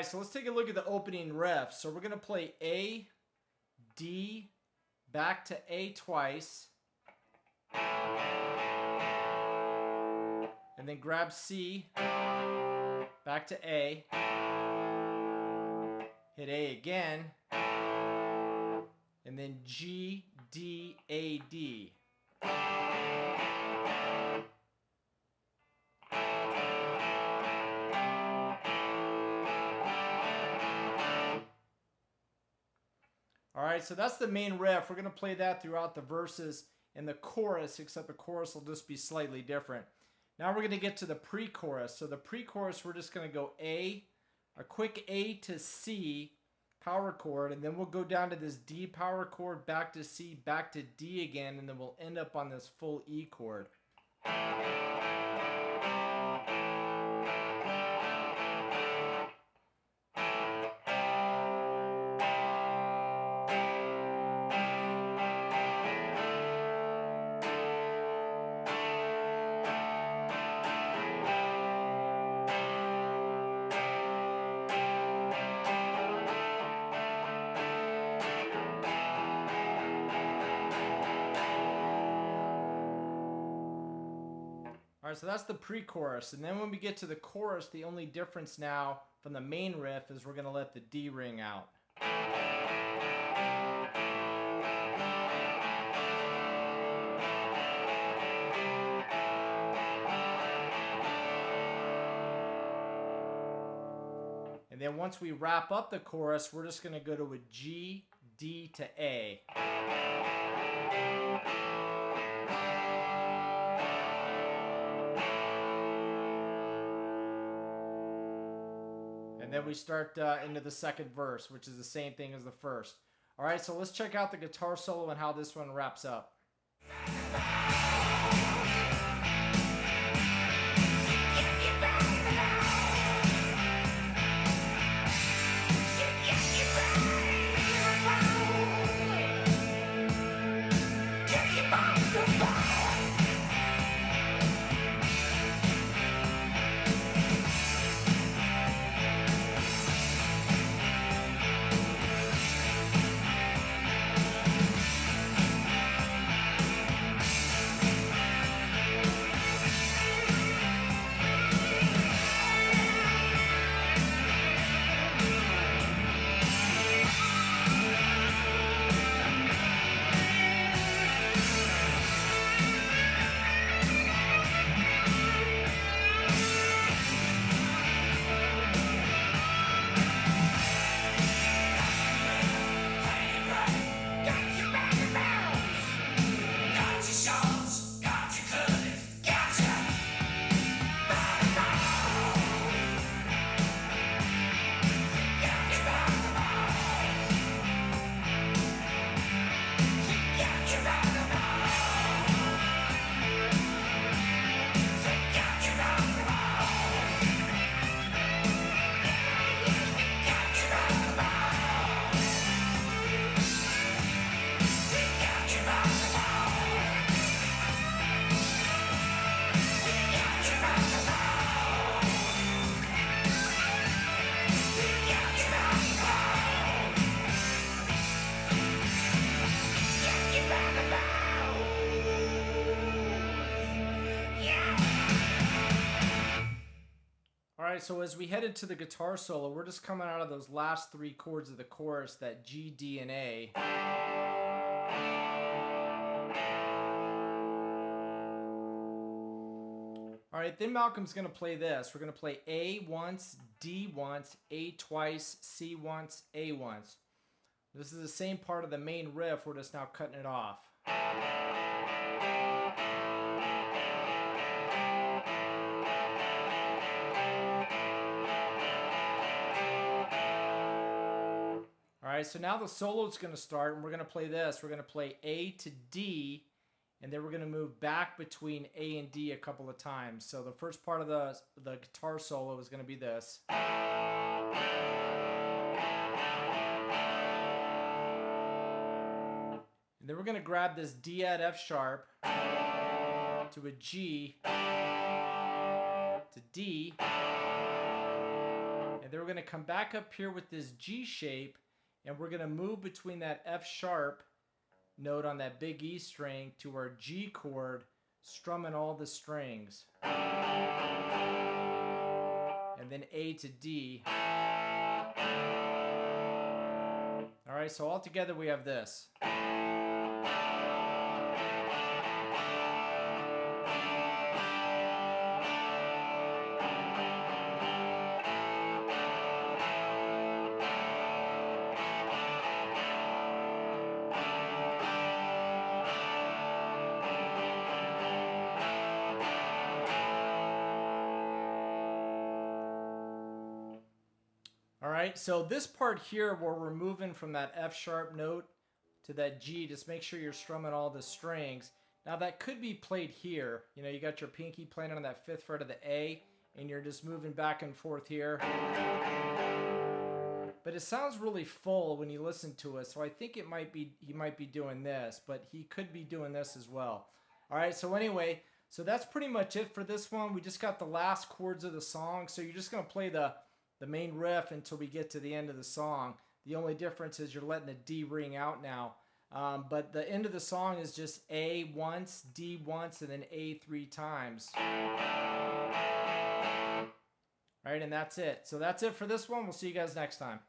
Alright, so let's take a look at the opening riff. So we're going to play A, D, back to A twice, and then grab C, back to A, hit A again, and then G, D, A, D. Alright, so that's the main riff. We're going to play that throughout the verses and the chorus, except the chorus will just be slightly different. Now we're going to get to the pre-chorus. So the pre-chorus, we're just going to go A, a quick A to C power chord, and then we'll go down to this D power chord, back to C, back to D again, and then we'll end up on this full E chord. Alright, so that's the pre-chorus, and then when we get to the chorus, the only difference now from the main riff is we're going to let the D ring out. And then once we wrap up the chorus, we're just going to go to a G, D to A. And then we start into the second verse, which is the same thing as the first. All right, so let's check out the guitar solo and how this one wraps up. Alright, so as we head into the guitar solo, we're just coming out of those last three chords of the chorus, that G, D, and A. Alright, then Malcolm's going to play this. We're going to play A once, D once, A twice, C once, A once. This is the same part of the main riff, we're just now cutting it off. Alright, so now the solo is going to start, and we're going to play this. We're going to play A to D, and then we're going to move back between A and D a couple of times. So the first part of the guitar solo is going to be this. And then we're going to grab this D at F sharp to a G to D, and then we're going to come back up here with this G shape, and we're going to move between that F sharp note on that big E string to our G chord, strumming all the strings. And then A to D. All right, so all together we have this. All right, so this part here where we're moving from that F sharp note to that G, just make sure you're strumming all the strings. Now that could be played here. You know, you got your pinky playing on that 5th fret of the A, and you're just moving back and forth here. But it sounds really full when you listen to it, so I think it might be he might be doing this, but he could be doing this as well. All right, so anyway, so that's pretty much it for this one. We just got the last chords of the song, so you're just going to play the main riff until we get to the end of the song. The only difference is you're letting the D ring out now. But the end of the song is just A once, D once, and then A 3 times. All right, and that's it. So that's it for this one. We'll see you guys next time.